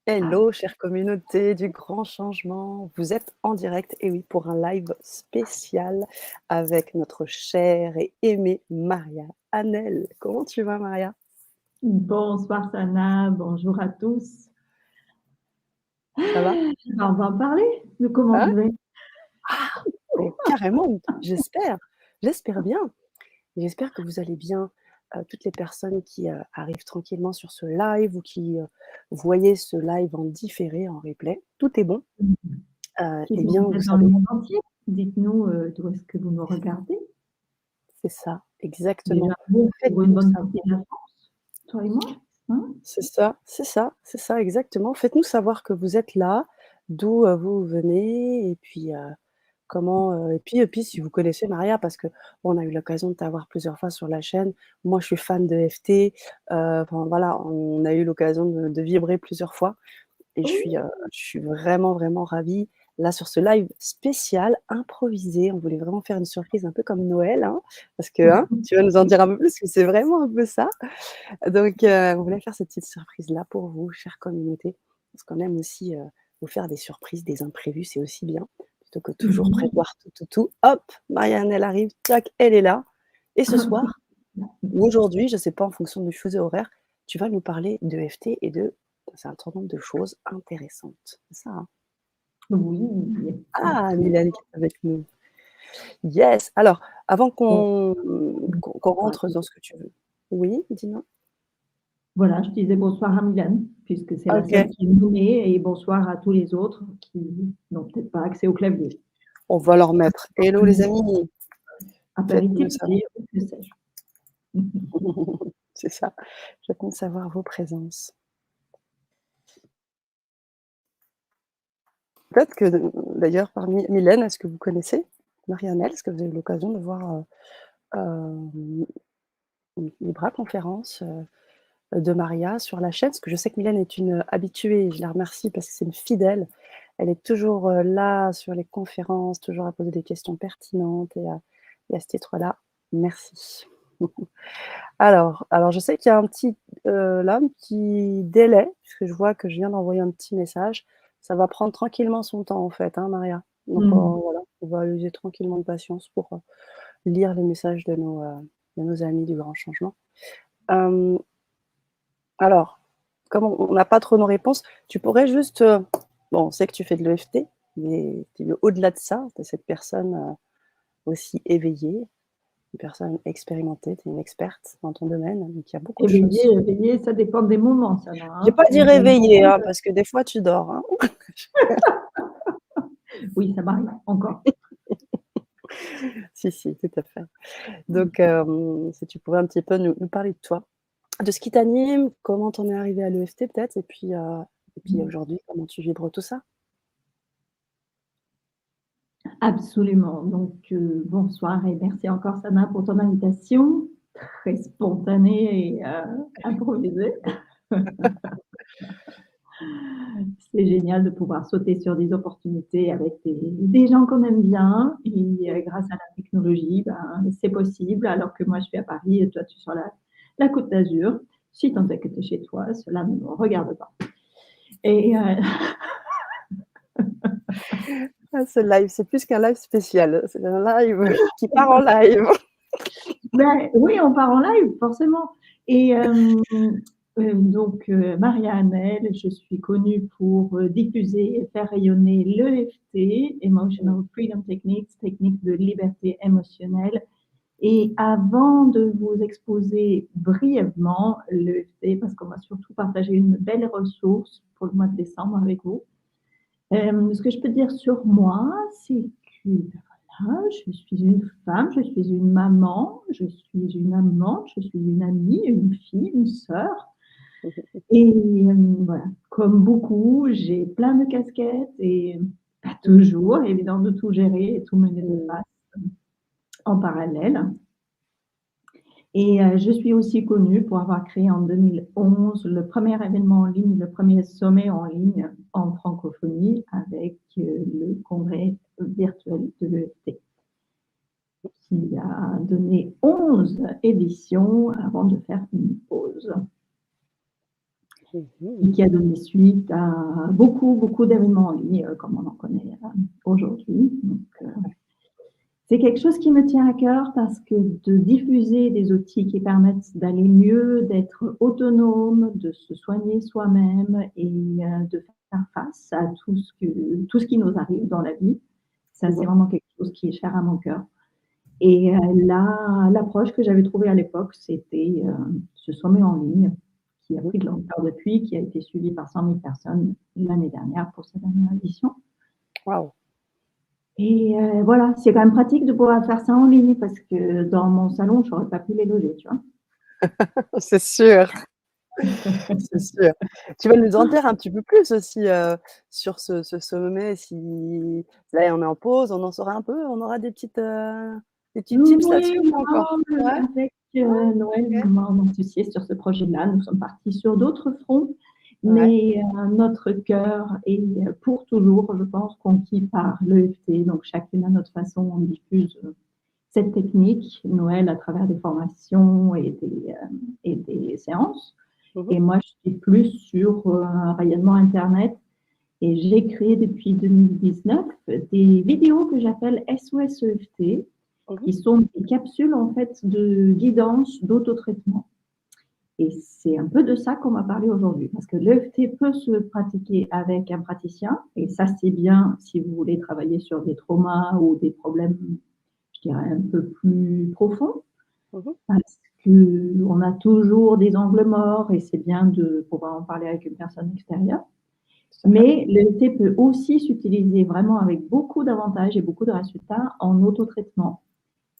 Ah, Hello, chère communauté du grand changement. Vous êtes en direct, et oui, pour un live spécial avec notre chère et aimée Maria Hanel. Comment tu vas, Maria? bonsoir Sana, bonjour à tous. Ça va? On va en parler de comment Hein? je vais. Ah, mais carrément, j'espère bien. J'espère que vous allez bien. Toutes les personnes qui arrivent tranquillement sur ce live ou qui voyaient ce live en différé, en replay, tout est bon. Qui Eh sont bien, vous peut-être dans le savez, monde entier. Dites-nous d'où est-ce que vous nous regardez. c'est ça, Déjà, exactement. bon, pour une Faites-nous bonne partie savoir. de la France, toi et moi. Hein. C'est ça, exactement. Faites-nous savoir que vous êtes là, d'où, vous venez et puis, comment, et puis si vous connaissez Maria parce que bon, on a eu l'occasion de t'avoir plusieurs fois sur la chaîne. Moi, je suis fan de FT, enfin voilà, on a eu l'occasion de vibrer plusieurs fois et Oui. je suis vraiment, vraiment ravie. Là, sur ce live spécial, improvisé, on voulait vraiment faire une surprise un peu comme Noël, hein, parce que, hein, tu vas nous en dire un peu plus, parce que c'est vraiment un peu ça. Donc, on voulait faire cette petite surprise-là pour vous, chère communauté, parce qu'on aime aussi, vous faire des surprises, des imprévus, c'est aussi bien, plutôt que toujours Mhm. prévoir tout, tout, tout. Hop, Marianne, elle arrive, tac, elle est là. Et ce soir, ou aujourd'hui, je ne sais pas, en fonction du fuseau horaire, tu vas nous parler de FT et de un certain nombre de choses intéressantes. C'est ça, hein? Oui, Ah, Mylène qui absolument. est avec nous. Yes! Alors, avant Bon, qu'on rentre dans ce que tu veux. Oui, dis-moi? voilà, je disais bonsoir à Mylène, puisque c'est la seule OK. qui est nommée, et bonsoir à tous les autres qui n'ont peut-être pas accès au clavier. On va leur mettre: «Hello les amis, faites-nous Apéritif, savoir». thé, que sais-je. C'est ça, faites-nous savoir vos présences. Peut-être que d'ailleurs parmi Mylène, est-ce que vous connaissez Marianelle? Est-ce que vous avez eu l'occasion de voir, hem, une Libra conférence, de Maria sur la chaîne? Parce que je sais que Mylène est une habituée, je la remercie parce que c'est une fidèle. Elle est toujours, là sur les conférences, toujours à poser des questions pertinentes et à ce titre-là, merci. Alors je sais qu'il y a un petit, là, un petit délai, puisque je vois que je viens d'envoyer un petit message. Ça va prendre tranquillement son temps en fait, hein, Maria. Donc, Mmh. voilà, on va user tranquillement de patience pour, lire les messages de nos amis du grand changement. Hem, alors, comme on n'a pas trop nos réponses, tu pourrais juste, bon, on sait que tu fais de l'EFT, mais tu es au-delà de ça, tu es cette personne, aussi éveillée, une personne expérimentée, tu es une experte dans ton domaine, donc il y a beaucoup de Éveillé, choses. éveillé, ça dépend des moments, ça va, Je vais hein. pas Il dire y a des réveillée, moments hein, parce que des fois tu dors, hein. oui, ça m'arrive encore. Si, si, tout à fait. Donc, si tu pouvais un petit peu nous parler de toi, de ce qui t'anime, comment tu en es arrivée à l'EFT peut-être et puis Mmh. aujourd'hui, comment tu vibres tout ça? Absolument. Donc, bonsoir et merci encore Sana pour ton invitation, très spontanée et improvisée. C'est génial de pouvoir sauter sur des opportunités avec des gens qu'on aime bien et Mmh. grâce à la technologie, ben, c'est possible alors que moi je suis à Paris et toi tu es sur la Côte d'Azur. Si tant est que tu es chez toi, cela ne me regarde pas. Et Ah, ce live, c'est plus qu'un live spécial, c'est un live qui part en live. ben, oui, on part en live, forcément. Et donc, Maria Hanel, je suis connue pour diffuser et faire rayonner l'EFT, Mmh. Emotional Freedom Techniques, technique de liberté émotionnelle. Et avant de vous exposer brièvement l'EFT, parce qu'on va surtout partager une belle ressource pour le mois de décembre avec vous, ce que je peux dire sur moi, c'est que voilà, je suis une femme, je suis une maman, je suis une amante, je suis une amie, une fille, une sœur. Et voilà, comme beaucoup, j'ai plein de casquettes et pas toujours évident de tout gérer et tout mener de Mmh. face en parallèle. Et je suis aussi connue pour avoir créé en 2011 le premier événement en ligne, le premier sommet en ligne en francophonie avec le congrès virtuel de l'EFT, qui a donné 11 éditions avant de faire une pause. Mhm. et qui a donné suite à beaucoup, beaucoup d'événements en ligne, comme on en connaît aujourd'hui. Donc, c'est quelque chose qui me tient à cœur parce que de diffuser des outils qui permettent d'aller mieux, d'être autonome, de se soigner soi-même et de faire face à tout ce qui nous arrive dans la vie, ça c'est Mhm. vraiment quelque chose qui est cher à mon cœur. Et l'approche que j'avais trouvée à l'époque, c'était ce sommet en ligne qui a pris de l'ampleur depuis, qui a été suivi par 100 000 personnes l'année dernière pour sa dernière édition. Waouh. Et voilà, c'est quand même pratique de pouvoir faire ça en ligne parce que dans mon salon, je n'aurais pas pu les loger, tu vois. C'est sûr, c'est sûr. Tu vas nous en dire un petit peu plus aussi sur ce sommet. Si là, on est en pause, on en saura un peu, on aura des petits tips Oui, là-dessus ou pas encore? non, Ouais, avec Noël, ok. vraiment m'associer sur ce projet-là. Nous sommes partis sur d'autres fronts, Ouais. mais notre cœur est pour toujours, je pense, conquis par l'EFT. Donc, chacune à notre façon, on diffuse cette technique, Noël, à travers des formations et des séances. Mhm. Et moi, je suis plus sur un rayonnement Internet. Et j'ai créé depuis 2019 des vidéos que j'appelle SOS EFT, Mhm. qui sont des capsules en fait de guidance d'autotraitement. Et c'est un peu de ça qu'on va parler aujourd'hui, parce que l'EFT peut se pratiquer avec un praticien, et ça c'est bien si vous voulez travailler sur des traumas ou des problèmes, je dirais, un peu plus profonds, Mhm. parce qu'on a toujours des angles morts et c'est bien de pouvoir en parler avec une personne extérieure. Tout à fait. Mais l'EFT peut aussi s'utiliser vraiment avec beaucoup d'avantages et beaucoup de résultats en autotraitement.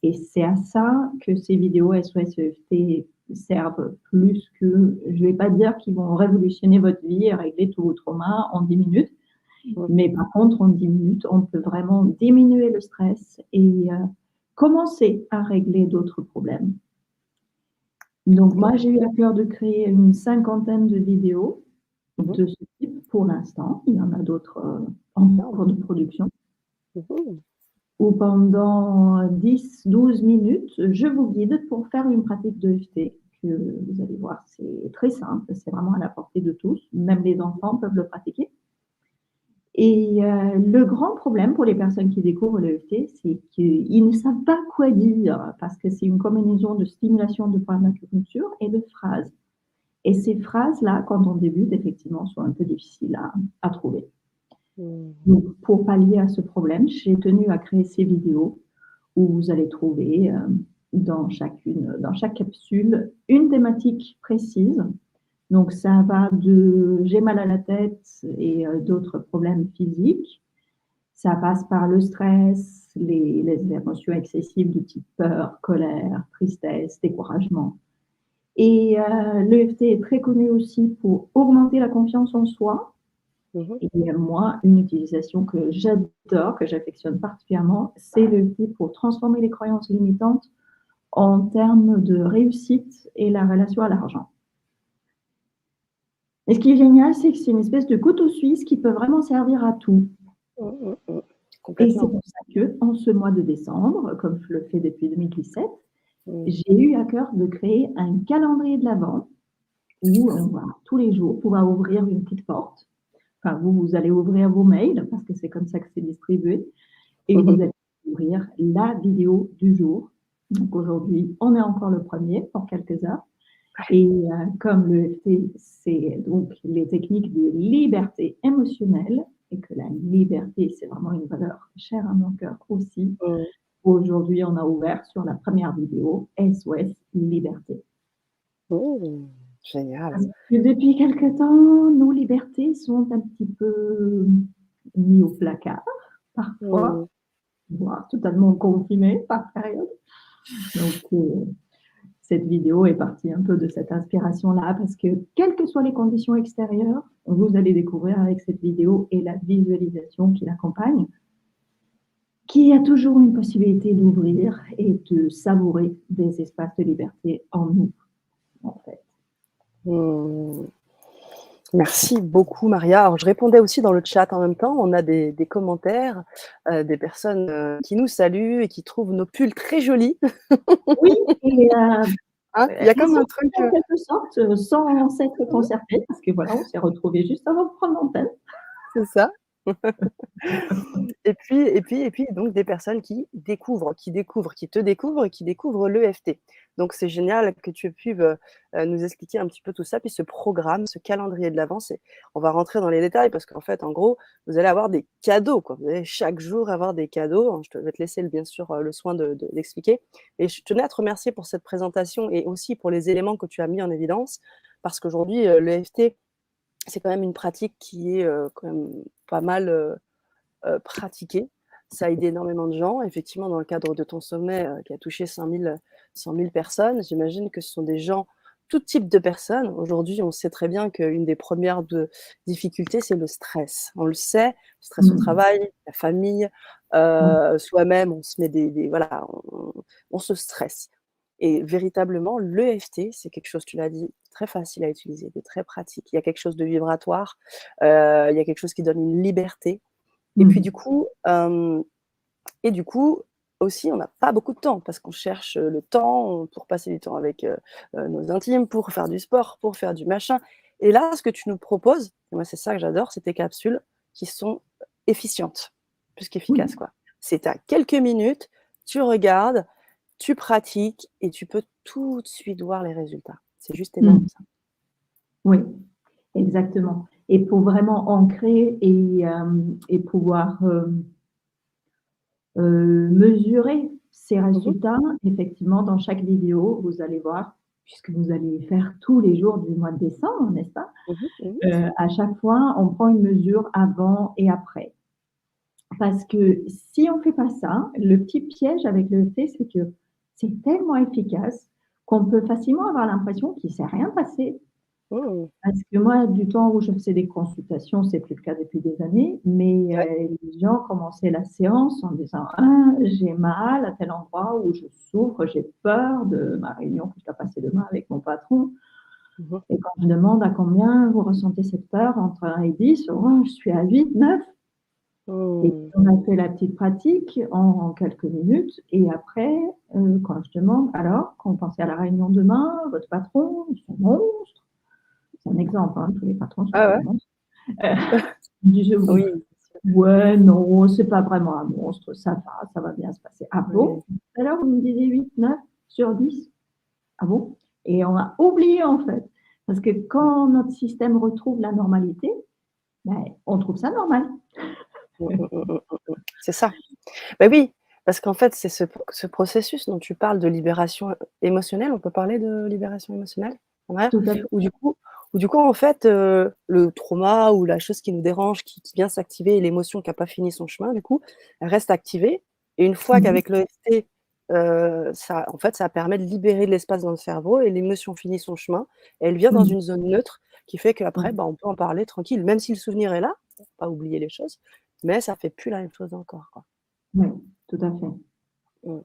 Et c'est à ça que ces vidéos SOS EFT servent plus que, je ne vais pas dire qu'ils vont révolutionner votre vie et régler tous vos traumas en 10 minutes, Mhm. mais par contre, en 10 minutes, on peut vraiment diminuer le stress et commencer à régler d'autres problèmes. Donc moi, j'ai eu à cœur de créer une cinquantaine de vidéos Mhm. de ce type pour l'instant. Il y en a d'autres en cours de production. Mhm. Où pendant 10-12 minutes, je vous guide pour faire une pratique de FT. Que vous allez voir, c'est très simple, c'est vraiment à la portée de tous. Même les enfants peuvent le pratiquer. Et le grand problème pour les personnes qui découvrent le FT, c'est qu'ils ne savent pas quoi dire parce que c'est une combinaison de stimulation de points d'acupuncture et de phrases. Et ces phrases-là, quand on débute, effectivement, sont un peu difficiles à trouver. Mhm. Donc, pour pallier à ce problème, j'ai tenu à créer ces vidéos où vous allez trouver dans chaque capsule une thématique précise. Donc, ça va de j'ai mal à la tête et d'autres problèmes physiques. Ça passe par le stress, les émotions excessives de type peur, colère, tristesse, découragement. Et l'EFT est très connu aussi pour augmenter la confiance en soi. Mhm. Et moi, une utilisation que j'adore, que j'affectionne particulièrement, c'est l'EFT pour transformer les croyances limitantes en termes de réussite et la relation à l'argent. Et ce qui est génial, c'est que c'est une espèce de couteau suisse qui peut vraiment servir à tout. Mhm. Mhm. Et c'est Complètement. pour ça que, en ce mois de décembre, comme je le fais depuis 2017, Mhm. j'ai eu à cœur de créer un calendrier de l'Avent où on va tous les jours pouvoir ouvrir une petite porte. Enfin, vous allez ouvrir vos mails parce que c'est comme ça que c'est distribué. Et vous allez ouvrir la vidéo du jour. Donc aujourd'hui, on est encore le premier pour quelques heures. Et comme le FT, c'est donc les techniques de liberté émotionnelle et que la liberté, c'est vraiment une valeur chère à mon cœur aussi. Mhm. Aujourd'hui, on a ouvert sur la première vidéo SOS Liberté. Mhm. Génial. Parce que depuis quelque temps, nos libertés sont un petit peu mises au placard, parfois, Mhm. voire totalement comprimées par période. Donc, cette vidéo est partie un peu de cette inspiration-là parce que, quelles que soient les conditions extérieures, vous allez découvrir avec cette vidéo et la visualisation qui l'accompagne, qu'il y a toujours une possibilité d'ouvrir et de savourer des espaces de liberté en nous, en fait. Mhm. Merci beaucoup, Maria. Alors, je répondais aussi dans le chat en même temps. On a des commentaires, des personnes qui nous saluent et qui trouvent nos pulls très jolis. Oui, et Hein, il y a comme un Récemment, truc, en quelque sorte, sans s'être concerté, parce que voilà, on s'est retrouvés juste avant de prendre l'antenne. c'est ça. Et puis donc des personnes qui te découvrent et qui découvrent l'EFT. Donc c'est génial que tu aies pu, nous expliquer un petit peu tout ça, puis ce programme, ce calendrier de l'Avent, on va rentrer dans les détails parce qu'en fait, en gros, vous allez avoir des cadeaux, quoi. Vous allez chaque jour avoir des cadeaux. Je vais te laisser bien sûr, le soin d'expliquer. Et je tenais à te remercier pour cette présentation et aussi pour les éléments que tu as mis en évidence parce qu'aujourd'hui, l'EFT, c'est quand même une pratique qui est, quand même pas mal, pratiqué. Ça a aidé énormément de gens. Effectivement, dans le cadre de ton sommet, qui a touché 100 000 personnes, j'imagine que ce sont des gens, tout type de personnes. Aujourd'hui, on sait très bien qu'une des premières difficultés, c'est le stress. On le sait, le stress au Mmh. travail, la famille, Oui. soi-même, on se met voilà, on se stresse. Et véritablement, l'EFT, c'est quelque chose, tu l'as dit, très facile à utiliser, de très pratique. Il y a quelque chose de vibratoire, il y a quelque chose qui donne une liberté. Et puis Mmh. du coup aussi, on n'a pas beaucoup de temps parce qu'on cherche, le temps pour passer du temps avec, nos intimes, pour faire du sport, pour faire du machin. Et là, ce que tu nous proposes, et moi c'est ça que j'adore, c'est tes capsules qui sont efficientes, plus Oui. qu'efficaces, quoi. C'est à quelques minutes, tu regardes, tu pratiques et tu peux tout de suite voir les résultats. C'est juste énorme Mmh. ça. Oui, exactement. Et pour vraiment ancrer et pouvoir, mesurer ces Mmh mh. résultats, effectivement, dans chaque vidéo, vous allez voir, puisque vous allez faire tous les jours du mois de décembre, n'est-ce pas? Mmh mh. À chaque fois, on prend une mesure avant et après. Parce que si on fait pas ça, le petit piège avec l'EFT, c'est que c'est tellement efficace qu'on peut facilement avoir l'impression qu'il s'est rien passé. Mmh. Parce que moi, du temps où je faisais des consultations, c'est plus le cas depuis des années, mais Ouais. les gens commençaient la séance en disant: «Ah, j'ai mal à tel endroit où je souffre, j'ai peur de ma réunion que je dois passer demain avec mon patron». Mmh mh. Et quand je demande: «À combien vous ressentez cette peur?» «Entre 1 et 10», «Oh, je suis à 8, 9». Et Mmh. on a fait la petite pratique en quelques minutes et après, quand je demande: «Alors, quand vous pensez à la réunion demain, votre patron, ils sont monstres?» C'est un exemple, hein, tous les patrons ne sont Ah pas des ouais? monstres. Heu, ils me disent: Oui, c'est sûr. «Ouais, non, c'est pas vraiment un monstre, ça va bien se passer». «Ah Oui. bon? Tout à l'heure, vous me disiez 8, 9 sur 10. Ah bon?» Et on a oublié, en fait, parce que Ouais. quand notre système retrouve la normalité, ben, on trouve ça normal. Mmh, mmh, mmh, mmh, mmh, mmh. C'est ça. Bah oui, parce qu'en fait, c'est ce processus dont tu parles de libération, émotionnelle. On peut parler de libération émotionnelle? Ouais. Tout à fait. Où du coup, en fait, le trauma ou la chose qui nous dérange, qui vient s'activer et l'émotion qui a pas fini son chemin, du coup, elle reste activée et une fois Mmh. qu'avec l'EFT, ça en fait, ça permet de libérer de l'espace dans le cerveau et l'émotion finit son chemin et elle vient dans Mmh. une zone neutre qui fait Ouais, qu'après, bah, on peut en parler tranquille, même si le souvenir est là, faut pas oublier les choses, mais ça fait plus la même chose dans le corps, quoi. ouais, tout à fait. Mmh.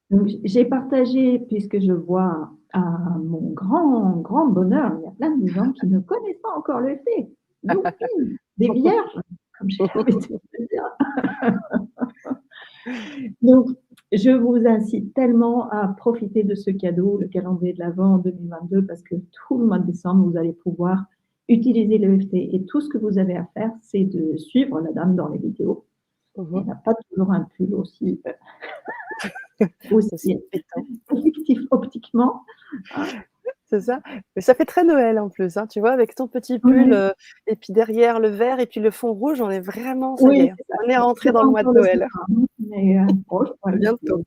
Donc j'ai partagé, puisque je vois à mon grand, grand bonheur, il y a plein de gens qui ne connaissent pas encore le fait. Youpi! Des vierges, comme j'ai l'habitude de dire. Donc, je vous incite tellement à profiter de ce cadeau, le calendrier de l'Avent en 2022, parce que tout le mois de décembre, vous allez pouvoir utiliser l'EFT et tout ce que vous avez à faire, c'est de suivre la dame dans les vidéos. Mmh Elle mh. n'a pas toujours un pull Aussi aussi pétant. effectif optiquement, hein. C'est ça. Mais ça fait très Noël en plus, hein, tu vois? Avec ton petit pull, Ouais. et puis derrière le vert et puis le fond rouge, on est vraiment ça y Oui, est, c'est ça. on est rentré C'est dans pas le mois de encore le Noël. sapin, mais proche, ouais, Bientôt.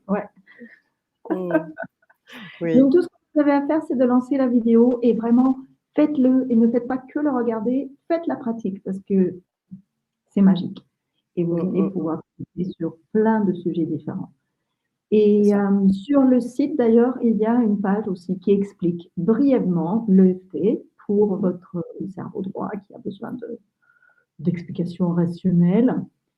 ouais. Mmh. Oui. Donc tout ce que vous avez à faire, c'est de lancer la vidéo et vraiment faites-le et ne faites pas que le regarder, faites la pratique parce que c'est magique et vous Mmh, allez mmh, mmh. pouvoir discuter sur plein de sujets différents. C'est Et ça. sur le site d'ailleurs, il y a une page aussi qui explique brièvement l'EFT pour Mmh mh. votre cerveau droit qui a besoin d'explications rationnelles.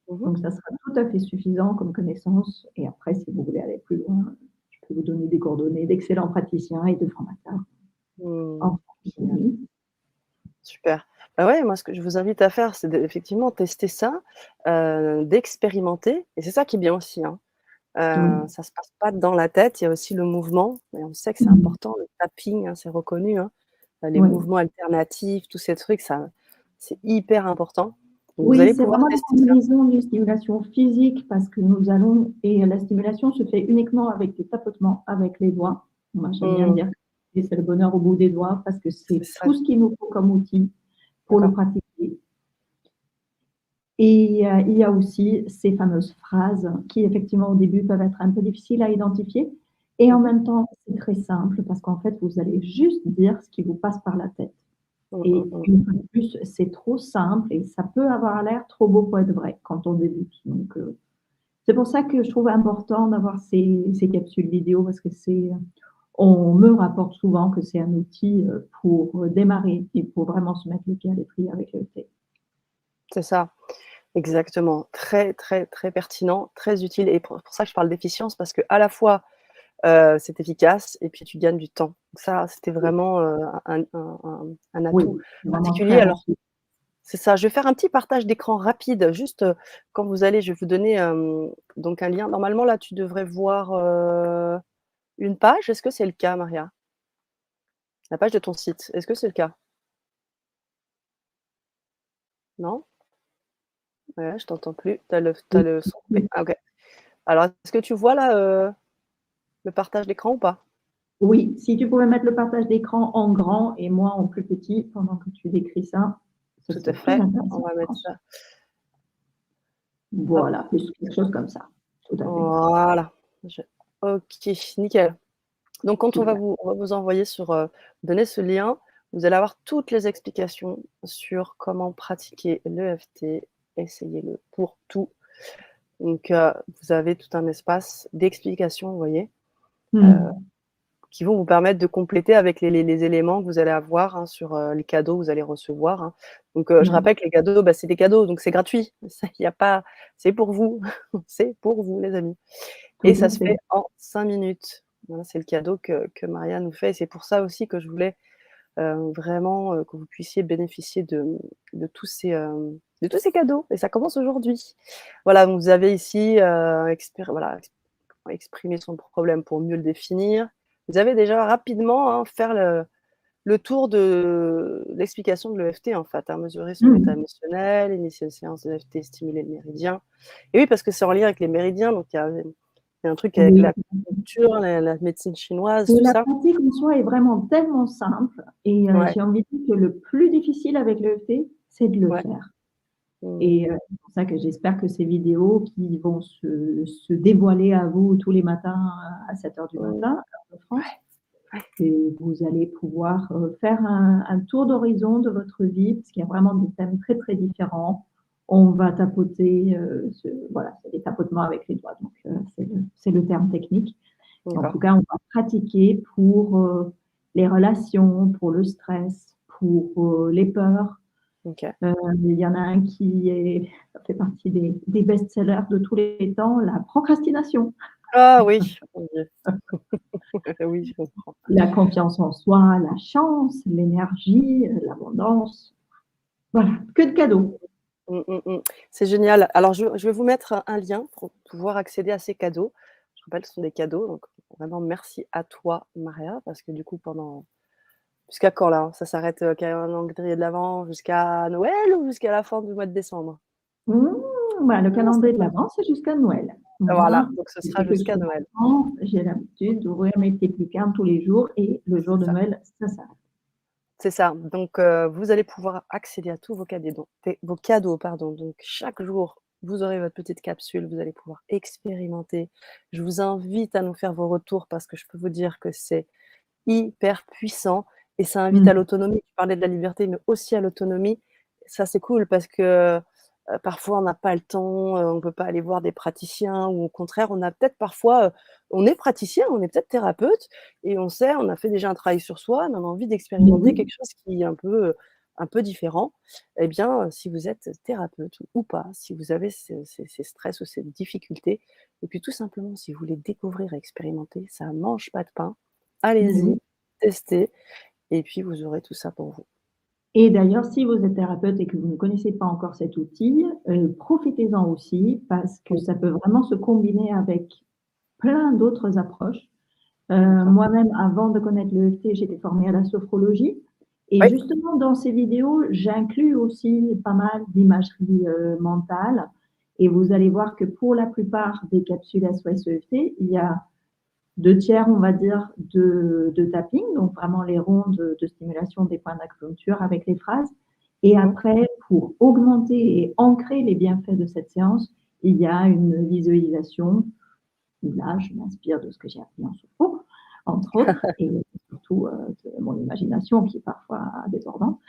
Mmh mh. Donc ça sera tout à fait suffisant comme connaissance et après si vous voulez aller plus loin, je peux vous donner des coordonnées d'excellents praticiens et de formateurs Mmh. en Génial. francophonie. Super. Bah, ouais, moi, ce que je vous invite à faire, c'est effectivement tester ça, d'expérimenter et c'est ça qui est bien aussi, hein. Oui. Ça se passe pas dans la tête, il y a aussi le mouvement et on sait que c'est Mmh. important, le tapping, hein, c'est reconnu, hein, les Oui. mouvements alternatifs, tous ces trucs, ça c'est hyper important. Donc vous Oui, allez c'est pouvoir vraiment la tester ça. combinaison d'une stimulation physique parce que nous allons et la stimulation se fait uniquement avec des tapotements avec les doigts. Moi, j'aime bien Mmh, dire que c'est le bonheur au bout des doigts parce que c'est c'est ça, tout ce qu'il nous faut comme outil pour le d'accord. pratiquer. Et il y a aussi ces fameuses phrases qui, effectivement, au début, peuvent être un peu difficiles à identifier et en Mmh mh. même temps, c'est très simple parce qu'en fait, vous allez juste dire ce qui vous passe par la tête. Mmh, mmh, Et mmh. une fois de plus, c'est trop simple et ça peut avoir l'air trop beau pour être vrai quand on débute. Donc, c'est pour ça que je trouve important d'avoir ces capsules vidéo parce que on me rapporte souvent que c'est un outil pour démarrer et pour vraiment se mettre le pied à l'étrier avec le thé. C'est ça, exactement. Très, très, très pertinent, très utile et pour ça que je parle d'efficience parce qu'à la fois, c'est efficace et puis tu gagnes du temps. Donc ça, c'était vraiment, un atout Oui, c'est vraiment très particulier. Alors rapide. c'est ça, je vais faire un petit partage d'écran rapide, juste, quand vous allez je vais vous donner, donc un lien. Normalement, là, tu devrais voir, une page. Est-ce que c'est le cas, Maria? La page de ton site, est-ce que c'est le cas? Non? Ouais, je t'entends plus. Tu le son coupé. Ah OK. Alors, est-ce que tu vois là, le partage d'écran ou pas? Oui, si tu pouvais mettre le partage d'écran en grand et moi en plus petit pendant que tu décris ça, ce Tout à serait plus fait, on intéressant, va je mettre pense. ça. Hop, Voilà, plus quelque chose comme ça. Tout à fait. voilà. Je OK, nickel. Donc quand Super. on va vous envoyer sur, donner ce lien, vous allez avoir toutes les explications sur comment pratiquer l'EFT. Essayez-le pour tout. Donc vous avez tout un espace d'explication, vous voyez? Heu Mmh. Qui vont vous permettre de compléter avec les éléments que vous allez avoir, hein, sur, les cadeaux que vous allez recevoir, hein. Donc, je Oui, rappelle que les cadeaux, bah, c'est des cadeaux, donc c'est gratuit. Ça, il y a pas c'est pour vous, c'est pour vous les amis et tout ça à se fait. fait en 5 minutes. Voilà, c'est le cadeau que Maria nous fait et c'est pour ça aussi que je voulais, vraiment, que vous puissiez bénéficier de tous de tous ces cadeaux et ça commence aujourd'hui. Voilà, donc vous avez ici, voilà, exprimer son problème pour mieux le définir. Vous avez déjà rapidement, hein, faire le tour de l'explication de l'EFT, en fait, hein, mesurer son état Mmh. émotionnel, initier une séance d'EFT, stimuler le méridien et oui, parce que c'est en lien avec les méridiens, donc il y a un truc avec Oui. l'acupuncture, la médecine chinoise, Et tout la ça. pratique en soi est vraiment tellement simple et Ouais, j'ai envie de dire que le plus difficile avec l'EFT, c'est de le ouais. faire Mmh. et c'est pour ça que j'espère que ces vidéos qui vont se dévoiler à vous tous les matins à 7 heures du Mmh. matin, heure de France, Ouais, ouais. et vous allez pouvoir, faire un tour d'horizon de votre vie parce qu'il y a vraiment des thèmes très, très différents. On va tapoter, voilà, c'est des tapotements avec les doigts, donc c'est le terme technique. Et en tout D'accord. cas, on va pratiquer pour, les relations, pour le stress, pour, les peurs. OK. Il y en a un ça fait partie des best-sellers de tous les temps, la procrastination, Ah oui, mon Dieu. Oui, je comprends. la confiance en soi, la chance, l'énergie, l'abondance. Voilà, que de cadeaux. Mmh, mmh, mmh. C'est génial. Alors je vais vous mettre un lien pour pouvoir accéder à ces cadeaux. Je rappelle, ce sont des cadeaux, donc vraiment merci à toi, Maria, parce que du coup pendant jusqu'à quand là, hein? Ça s'arrête, calendrier de l'avent jusqu'à Noël ou jusqu'à la fin du mois de décembre? Bah, le Non, c'est calendrier de pas l'avent, c'est jusqu'à Noël. voilà, Moi, donc ce sera depuis que je jusqu'à suis Noël. maman, j'ai l'habitude d'ouvrir mes petites lucarnes tous les jours et le jour C'est de ça. Noël, ça s'arrête. C'est ça. Donc vous allez pouvoir accéder à tous vos cadeaux, pardon. Donc chaque jour, vous aurez votre petite capsule, vous allez pouvoir expérimenter. Je vous invite à nous faire vos retours parce que je peux vous dire que c'est hyper puissant et ça invite à Mmh. l'autonomie. Tu parlais de la liberté, mais aussi à l'autonomie. Ça, c'est cool parce que, parfois on n'a pas le temps, on peut pas aller voir des praticiens ou au contraire, on a peut-être parfois, on est praticien, on est peut-être thérapeute et on sait, on a fait déjà un travail sur soi, mais on a envie Mais d'expérimenter oui, quelque chose qui est un peu différent. Eh bien, si vous êtes thérapeute ou pas, si vous avez ces stress ou ces difficultés et puis tout simplement si vous voulez découvrir et expérimenter, ça mange pas de pain. mais Allez-y, oui. testez et puis vous aurez tout ça pour vous. Et d'ailleurs, si vous êtes thérapeute et que vous ne connaissez pas encore cet outil, profitez-en aussi parce que Oui, ça peut vraiment se combiner avec plein d'autres approches. D'accord. Moi-même, avant de connaître l'EFT, j'étais formée à la sophrologie et Oui. justement dans ces vidéos, j'inclus aussi pas mal d'imagerie, mentale et vous allez voir que pour la plupart des capsules SOS-EFT, il y a 2/3, on va dire, de tapping, donc vraiment les rondes de stimulation des points d'acupuncture avec les phrases. Et Mmh. après, pour augmenter et ancrer les bienfaits de cette séance, il y a une visualisation où là, je m'inspire de ce que j'ai appris en sophro, entre autres, et surtout de mon imagination qui est parfois débordante.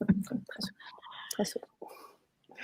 Très souvent, très souvent.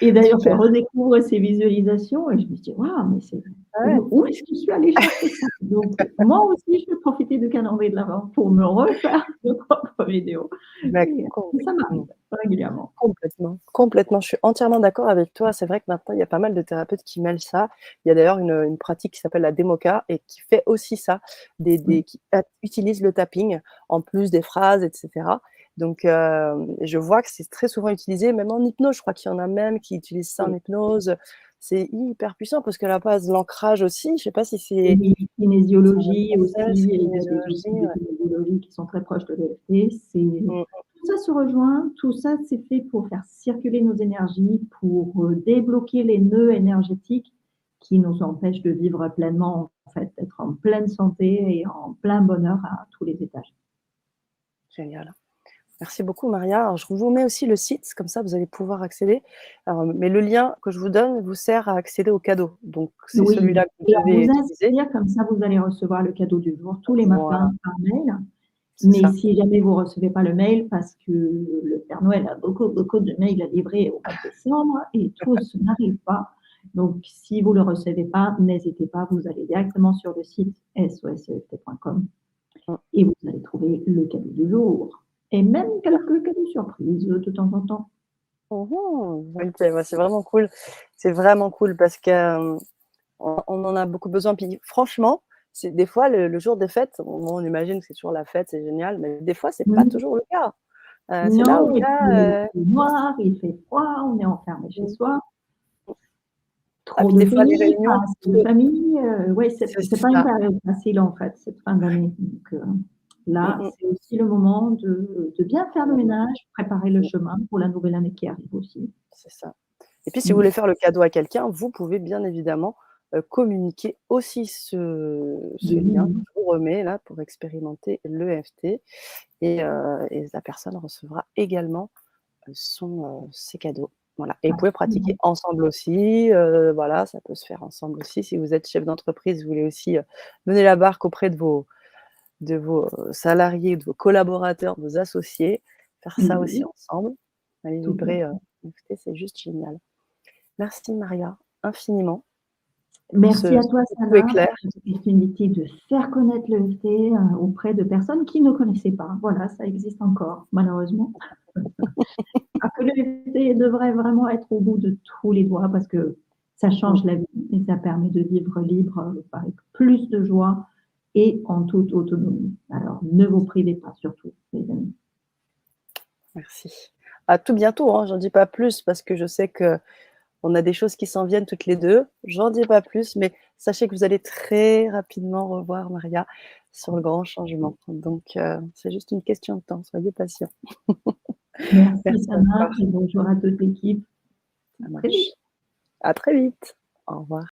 Et d'ailleurs, je Super. redécouvre ces visualisations et je me dis: «Waouh, mais c'est Ah ouais. où est-ce que je suis allée chercher ça?» Donc moi aussi, je vais profiter du calendrier de l'avent pour me refaire mes propres vidéos Bah, et ça m'arrive régulièrement. complètement, complètement. Je suis entièrement d'accord avec toi. C'est vrai que maintenant, il y a pas mal de thérapeutes qui mêlent ça. Il y a d'ailleurs une pratique qui s'appelle la Demoka et qui fait aussi ça, Mmh. qui utilise le tapping en plus des phrases et cetera. Donc je vois que c'est très souvent utilisé, même en hypnose. Je crois qu'il y en a même qui utilisent ça en Oui. hypnose. C'est hyper puissant parce qu'à la base, l'ancrage aussi, je sais pas si c'est Oui, un kinésiologie aussi, process, il y a des kinésiologie, outils de ouais. kinésiologie qui sont très proches de l'EFT. Mmh. Tout ça se rejoint, tout ça c'est fait pour faire circuler nos énergies, pour débloquer les nœuds énergétiques qui nous empêchent de vivre pleinement, en fait, d'être en pleine santé et en plein bonheur à tous les étages. Génial. Merci beaucoup Maria. Alors je vous mets aussi le site, comme ça vous allez pouvoir accéder. Alors, mais le lien que je vous donne vous sert à accéder au cadeau. Donc c'est Oui, celui-là que vous et on devez vous utiliser. inscrire comme ça vous allez recevoir le cadeau du jour tous les Voilà, matins par mail. c'est Mais ça. si jamais vous ne recevez pas le mail parce que le Père Noël a beaucoup, beaucoup de mails à livrer au mois de décembre et tous n'arrivent pas. Donc, si vous ne le recevez pas, n'hésitez pas, vous allez directement sur le site soseft.com Mmh. et vous allez trouver le cadeau du jour. Et même quelques cadeaux surprises de temps en temps. Mmh. OK, ouais, c'est vraiment cool. C'est vraiment cool parce que, on en a beaucoup besoin. Puis franchement, c'est des fois le jour des fêtes, on imagine que c'est toujours la fête, c'est génial, mais des fois c'est pas Mmh. toujours le cas. C'est là où Non, et puis il là, fait noir, il fait froid, on est enfermé chez mmh, soi. ah Trop puis de des fois les pays, pas réunions assez de famille, ouais, c'est c'est pas une ça. période facile, en fait, cette fin d'année. Donc, Mmh là, mh. c'est aussi le moment de bien faire le Mmh. ménage, préparer le chemin pour la nouvelle année qui arrive aussi. C'est ça. Et puis si vous Mmh. voulez faire le cadeau à quelqu'un, vous pouvez bien évidemment, communiquer aussi ce De lien lui. que je vous remets là pour expérimenter l'EFT et la personne recevra également, ses cadeaux. Voilà et vous pouvez pratiquer Absolument. ensemble aussi, voilà, ça peut se faire ensemble aussi. Si vous êtes chef d'entreprise, vous voulez aussi, mener la barque auprès de vos salariés, de vos collaborateurs, de vos associés, faire ça aussi Oui, ensemble, aller tout à vibrer, fait. l'EFT, c'est juste génial. Merci Maria, infiniment pour Merci à toi, ce coup Sana, éclair. pour cette opportunité de faire connaître l'EFT, auprès de personnes qui ne connaissaient pas. Voilà, ça existe encore, malheureusement. Alors que l'EFT devrait vraiment être au bout de tous les doigts parce que ça Mmh, change la vie et ça permet de vivre libre, avec plus de joie et en toute autonomie. Alors ne vous privez pas surtout, les amis. merci. À tout bientôt, hein, j'en dis pas plus parce que je sais qu'on a des choses qui s'en viennent toutes les 2. J'en dis pas plus, mais sachez que vous allez très rapidement revoir Maria sur le grand changement. Donc c'est juste une question de temps, soyez patients. Merci Merci Sana encore, et bonjour à toute l'équipe. ça À très vite. marche. À très vite. Au revoir.